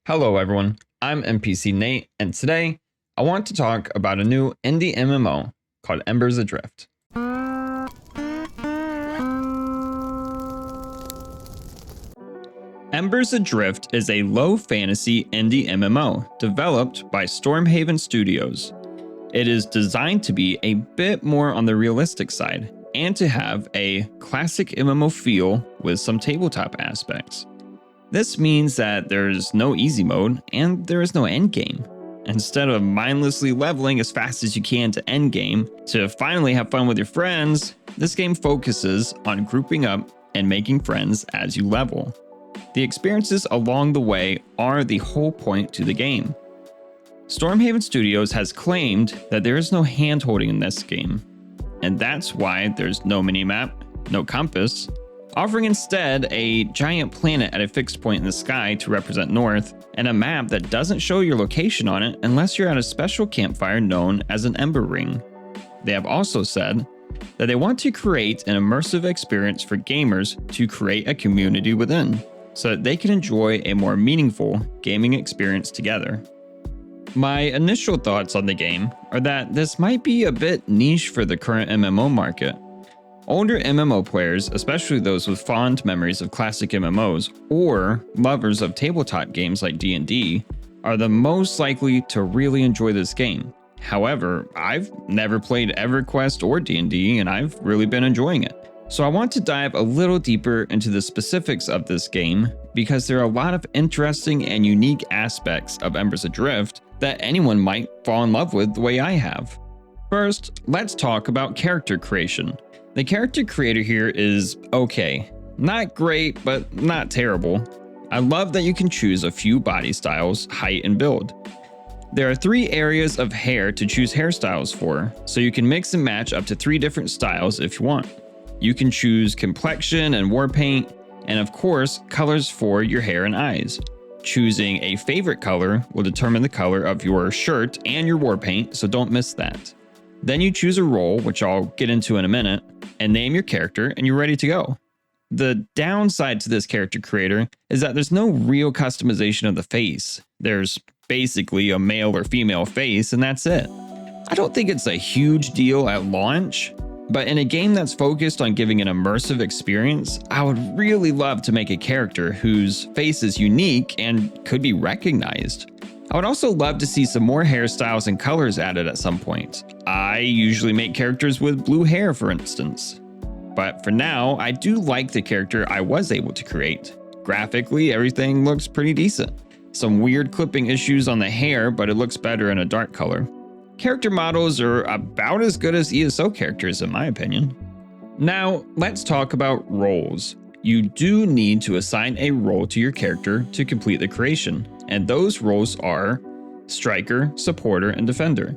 Hello everyone, I'm NPC Nate, and today I want to talk about a new indie MMO called Embers Adrift. Embers Adrift is a low fantasy indie MMO developed by Stormhaven Studios. It is designed to be a bit more on the realistic side and to have a classic MMO feel with some tabletop aspects. This means that there's no easy mode and there is no endgame. Instead of mindlessly leveling as fast as you can to endgame to finally have fun with your friends, this game focuses on grouping up and making friends as you level. The experiences along the way are the whole point to the game. Stormhaven Studios has claimed that there is no hand-holding in this game, and that's why there's no minimap, no compass, offering instead a giant planet at a fixed point in the sky to represent north, and a map that doesn't show your location on it unless you're at a special campfire known as an Ember Ring. They have also said that they want to create an immersive experience for gamers to create a community within, so that they can enjoy a more meaningful gaming experience together. My initial thoughts on the game are that this might be a bit niche for the current MMO market. Older MMO players, especially those with fond memories of classic MMOs or lovers of tabletop games like D&D, are the most likely to really enjoy this game. However, I've never played EverQuest or D&D and I've really been enjoying it. So I want to dive a little deeper into the specifics of this game because there are a lot of interesting and unique aspects of Embers Adrift that anyone might fall in love with the way I have. First, let's talk about character creation. The character creator here is okay. Not great, but not terrible. I love that you can choose a few body styles, height, and build. There are 3 areas of hair to choose hairstyles for, so you can mix and match up to 3 different styles if you want. You can choose complexion and war paint, and of course, colors for your hair and eyes. Choosing a favorite color will determine the color of your shirt and your war paint, so don't miss that. Then you choose a role, which I'll get into in a minute, and name your character, and you're ready to go. The downside to this character creator is that there's no real customization of the face. There's basically a male or female face, and that's it. I don't think it's a huge deal at launch, but in a game that's focused on giving an immersive experience, I would really love to make a character whose face is unique and could be recognized. I would also love to see some more hairstyles and colors added at some point. I usually make characters with blue hair, for instance. But for now, I do like the character I was able to create. Graphically, everything looks pretty decent. Some weird clipping issues on the hair, but it looks better in a dark color. Character models are about as good as ESO characters in my opinion. Now, let's talk about roles. You do need to assign a role to your character to complete the creation, and those roles are Striker, Supporter, and Defender.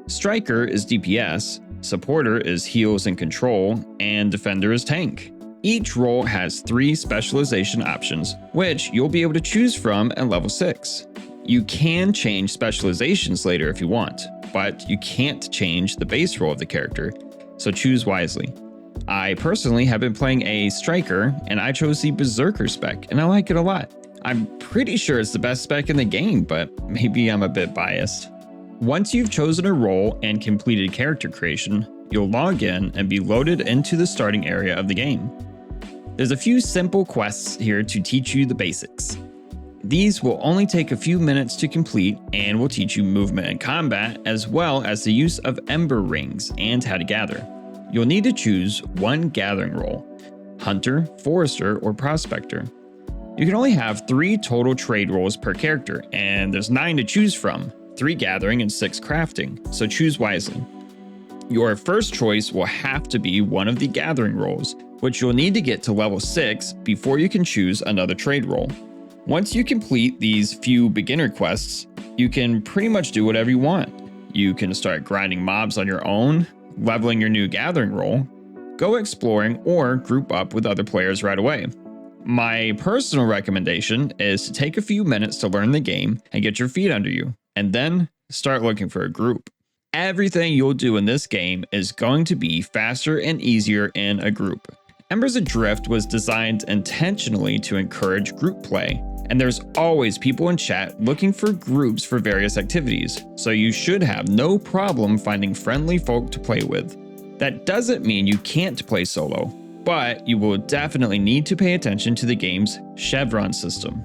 Striker is DPS, Supporter is Heals and Control, and Defender is Tank. Each role has 3 specialization options, which you'll be able to choose from at level 6. You can change specializations later if you want, but you can't change the base role of the character, so choose wisely. I personally have been playing a Striker, and I chose the Berserker spec, and I like it a lot. I'm pretty sure it's the best spec in the game, but maybe I'm a bit biased. Once you've chosen a role and completed character creation, you'll log in and be loaded into the starting area of the game. There's a few simple quests here to teach you the basics. These will only take a few minutes to complete and will teach you movement and combat, as well as the use of Ember Rings and how to gather. You'll need to choose one gathering role: Hunter, Forester, or Prospector. You can only have 3 total trade roles per character, and there's 9 to choose from, 3 gathering and 6 crafting, so choose wisely. Your first choice will have to be one of the gathering roles, which you'll need to get to level 6 before you can choose another trade role. Once you complete these few beginner quests, you can pretty much do whatever you want. You can start grinding mobs on your own, leveling your new gathering role, go exploring, or group up with other players right away. My personal recommendation is to take a few minutes to learn the game and get your feet under you, and then start looking for a group. Everything you'll do in this game is going to be faster and easier in a group. Embers Adrift was designed intentionally to encourage group play, And there's always people in chat looking for groups for various activities, so you should have no problem finding friendly folk to play with. That doesn't mean you can't play solo, but you will definitely need to pay attention to the game's chevron system.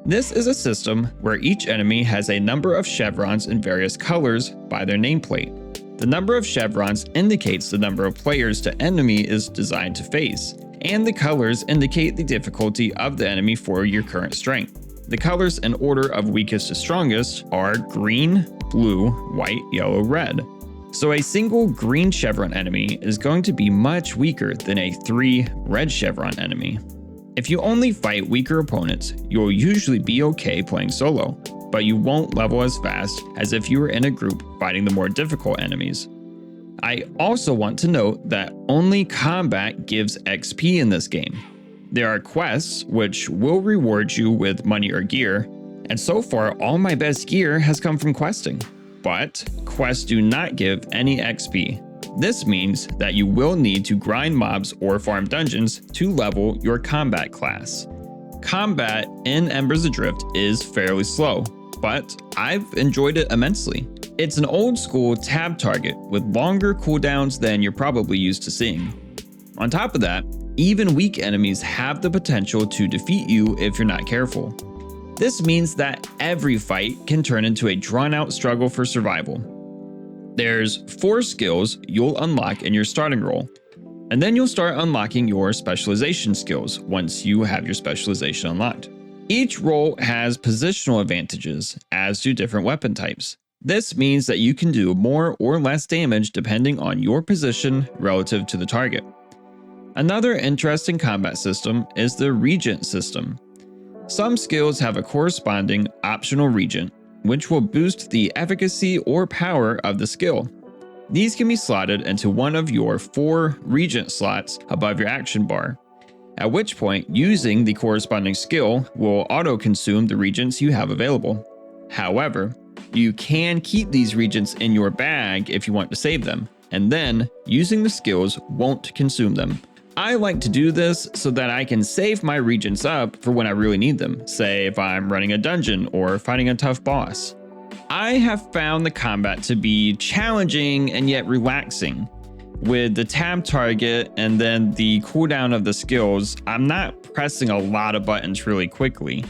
This is a system where each enemy has a number of chevrons in various colors by their nameplate. The number of chevrons indicates the number of players the enemy is designed to face, and the colors indicate the difficulty of the enemy for your current strength. The colors in order of weakest to strongest are green, blue, white, yellow, red. So a single green chevron enemy is going to be much weaker than a 3 red chevron enemy. If you only fight weaker opponents, you'll usually be okay playing solo, but you won't level as fast as if you were in a group fighting the more difficult enemies. I also want to note that only combat gives XP in this game. There are quests which will reward you with money or gear, and so far all my best gear has come from questing. But quests do not give any XP. This means that you will need to grind mobs or farm dungeons to level your combat class. Combat in Embers Adrift is fairly slow, but I've enjoyed it immensely. It's an old school tab target with longer cooldowns than you're probably used to seeing. On top of that, even weak enemies have the potential to defeat you if you're not careful. This means that every fight can turn into a drawn-out struggle for survival. There's 4 skills you'll unlock in your starting role, and then you'll start unlocking your specialization skills once you have your specialization unlocked. Each role has positional advantages, as do different weapon types. This means that you can do more or less damage depending on your position relative to the target. Another interesting combat system is the regent system. Some skills have a corresponding optional regent, which will boost the efficacy or power of the skill. These can be slotted into one of your 4 regent slots above your action bar, at which point using the corresponding skill will auto-consume the regents you have available. However, you can keep these regents in your bag if you want to save them, and then using the skills won't consume them. I like to do this so that I can save my regents up for when I really need them, say if I'm running a dungeon or fighting a tough boss. I have found the combat to be challenging and yet relaxing. With the tab target and then the cooldown of the skills, I'm not pressing a lot of buttons really quickly.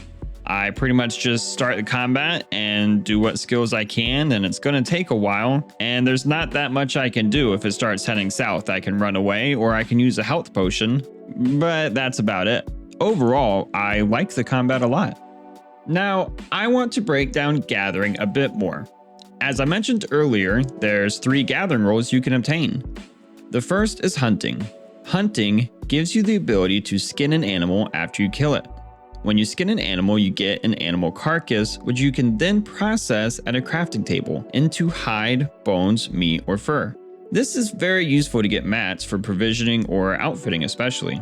I pretty much just start the combat and do what skills I can, and it's going to take a while, and there's not that much I can do. If it starts heading south, I can run away or I can use a health potion, but that's about it. Overall, I like the combat a lot. Now, I want to break down gathering a bit more. As I mentioned earlier, there's 3 gathering roles you can obtain. The first is hunting. Hunting gives you the ability to skin an animal after you kill it. When you skin an animal, you get an animal carcass, which you can then process at a crafting table into hide, bones, meat, or fur. This is very useful to get mats for provisioning or outfitting especially.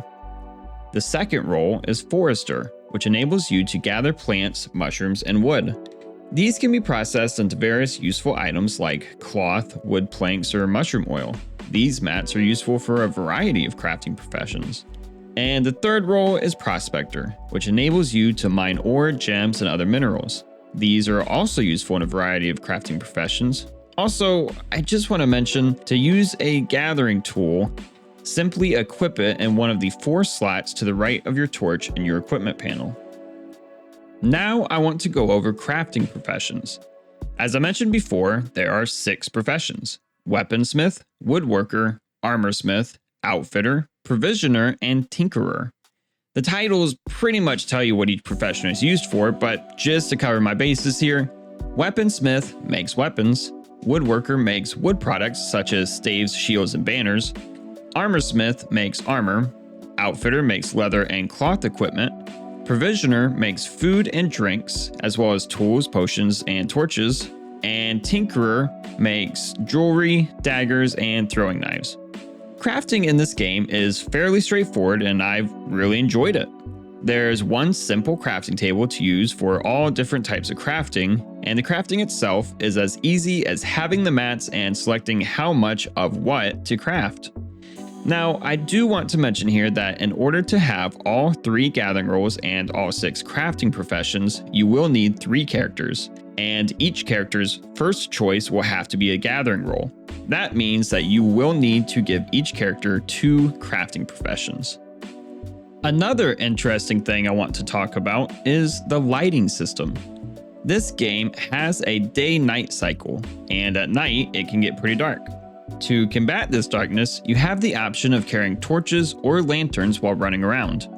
The second role is forester, which enables you to gather plants, mushrooms, and wood. These can be processed into various useful items like cloth, wood planks, or mushroom oil. These mats are useful for a variety of crafting professions. And the third role is prospector, which enables you to mine ore, gems, and other minerals. These are also useful in a variety of crafting professions. Also, I just want to mention, to use a gathering tool, simply equip it in one of the 4 slots to the right of your torch in your equipment panel. Now I want to go over crafting professions. As I mentioned before, there are 6 professions: weaponsmith, woodworker, armorsmith, outfitter, provisioner, and tinkerer. The titles pretty much tell you what each profession is used for, but just to cover my bases here, weaponsmith makes weapons, woodworker makes wood products such as staves, shields, and banners, armorsmith makes armor, outfitter makes leather and cloth equipment, provisioner makes food and drinks, as well as tools, potions, and torches, and tinkerer makes jewelry, daggers, and throwing knives. Crafting in this game is fairly straightforward, and I've really enjoyed it. There's one simple crafting table to use for all different types of crafting, and the crafting itself is as easy as having the mats and selecting how much of what to craft. Now, I do want to mention here that in order to have all 3 gathering roles and all 6 crafting professions, you will need 3 characters, and each character's first choice will have to be a gathering role. That means that you will need to give each character 2 crafting professions. Another interesting thing I want to talk about is the lighting system. This game has a day-night cycle, and at night it can get pretty dark. To combat this darkness, you have the option of carrying torches or lanterns while running around.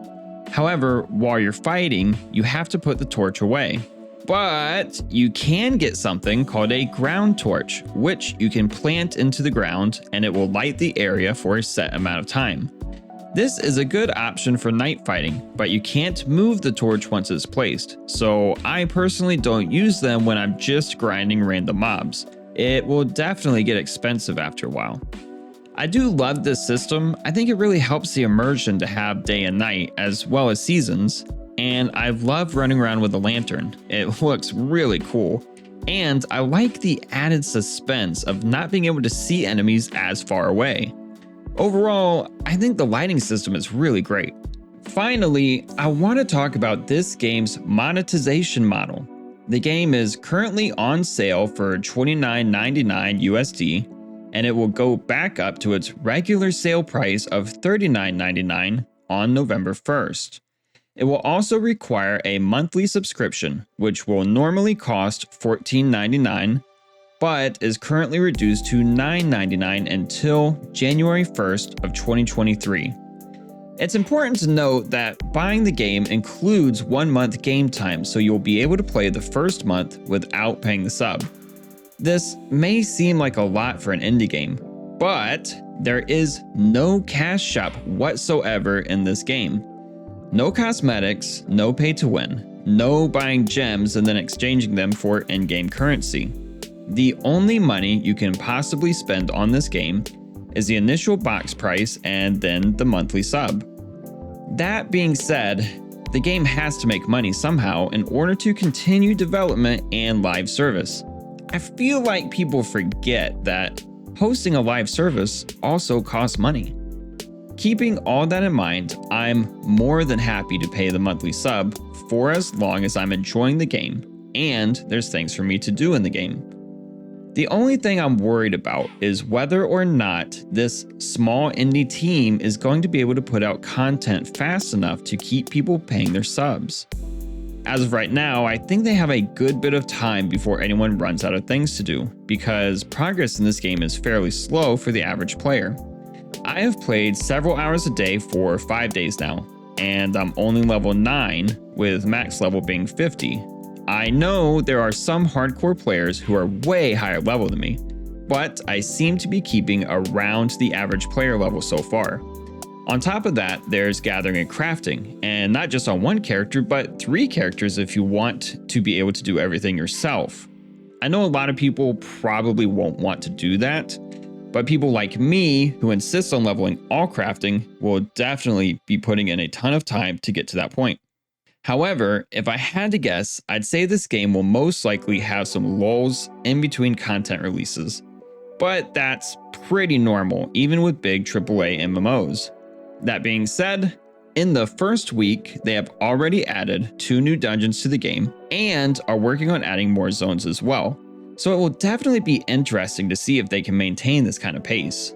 However, while you're fighting, you have to put the torch away. But you can get something called a ground torch, which you can plant into the ground and it will light the area for a set amount of time. This is a good option for night fighting, but you can't move the torch once it's placed, so I personally don't use them when I'm just grinding random mobs. It will definitely get expensive after a while. I do love this system. I think it really helps the immersion to have day and night as well as seasons, and I love running around with a lantern. It looks really cool, and I like the added suspense of not being able to see enemies as far away. Overall, I think the lighting system is really great. Finally, I want to talk about this game's monetization model. The game is currently on sale for $29.99 USD, and it will go back up to its regular sale price of $39.99 on November 1st. It will also require a monthly subscription, which will normally cost $14.99, but is currently reduced to $9.99 until January 1st of 2023. It's important to note that buying the game includes 1 month game time, so you'll be able to play the first month without paying the sub. This may seem like a lot for an indie game, but there is no cash shop whatsoever in this game. No cosmetics, no pay to win, no buying gems and then exchanging them for in-game currency. The only money you can possibly spend on this game is the initial box price and then the monthly sub. That being said, the game has to make money somehow in order to continue development and live service. I feel like people forget that hosting a live service also costs money. Keeping all that in mind, I'm more than happy to pay the monthly sub for as long as I'm enjoying the game and there's things for me to do in the game. The only thing I'm worried about is whether or not this small indie team is going to be able to put out content fast enough to keep people paying their subs. As of right now, I think they have a good bit of time before anyone runs out of things to do, because progress in this game is fairly slow for the average player. I have played several hours a day for 5 days now, and I'm only level 9 with max level being 50. I know there are some hardcore players who are way higher level than me, but I seem to be keeping around the average player level so far. On top of that, there's gathering and crafting, and not just on 1 character, but 3 characters if you want to be able to do everything yourself. I know a lot of people probably won't want to do that, but people like me who insist on leveling all crafting will definitely be putting in a ton of time to get to that point. However, if I had to guess, I'd say this game will most likely have some lulls in between content releases. But that's pretty normal, even with big AAA MMOs. That being said, in the first week, they have already added 2 new dungeons to the game and are working on adding more zones as well. So it will definitely be interesting to see if they can maintain this kind of pace.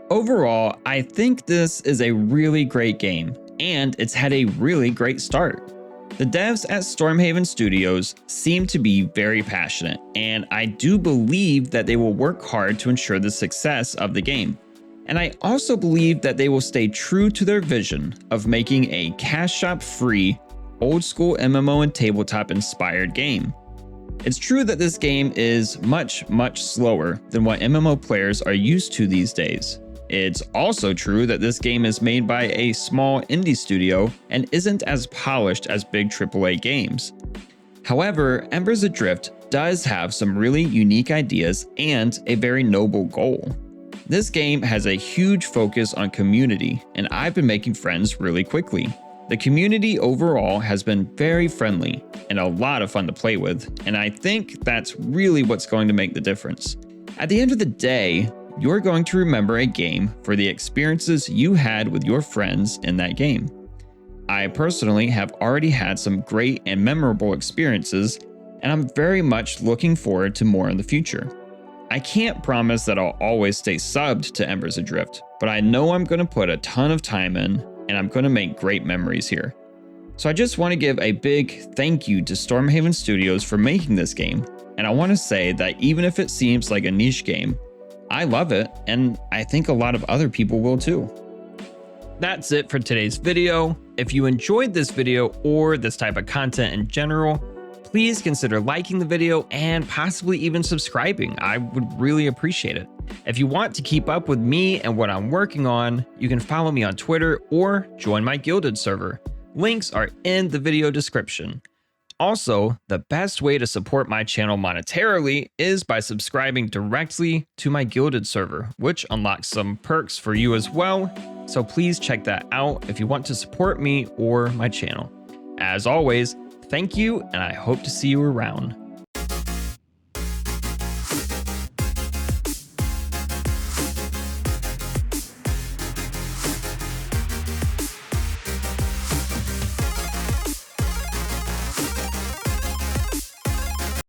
Overall, I think this is a really great game, and it's had a really great start. The devs at Stormhaven Studios seem to be very passionate, and I do believe that they will work hard to ensure the success of the game. And I also believe that they will stay true to their vision of making a cash shop free, old school MMO and tabletop inspired game. It's true that this game is much slower than what MMO players are used to these days. It's also true that this game is made by a small indie studio and isn't as polished as big AAA games. However, Embers Adrift does have some really unique ideas and a very noble goal. This game has a huge focus on community, and I've been making friends really quickly. The community overall has been very friendly and a lot of fun to play with, and I think that's really what's going to make the difference. At the end of the day, you're going to remember a game for the experiences you had with your friends in that game. I personally have already had some great and memorable experiences, and I'm very much looking forward to more in the future. I can't promise that I'll always stay subbed to Embers Adrift, but I know I'm going to put a ton of time in, and I'm going to make great memories here. So I just want to give a big thank you to Stormhaven Studios for making this game, and I want to say that even if it seems like a niche game, I love it, and I think a lot of other people will too. That's it for today's video. If you enjoyed this video or this type of content in general, please consider liking the video and possibly even subscribing. I would really appreciate it. If you want to keep up with me and what I'm working on, you can follow me on Twitter or join my Guilded server. Links are in the video description. Also, the best way to support my channel monetarily is by subscribing directly to my Guilded server, which unlocks some perks for you as well. So please check that out if you want to support me or my channel. As always, thank you, and I hope to see you around.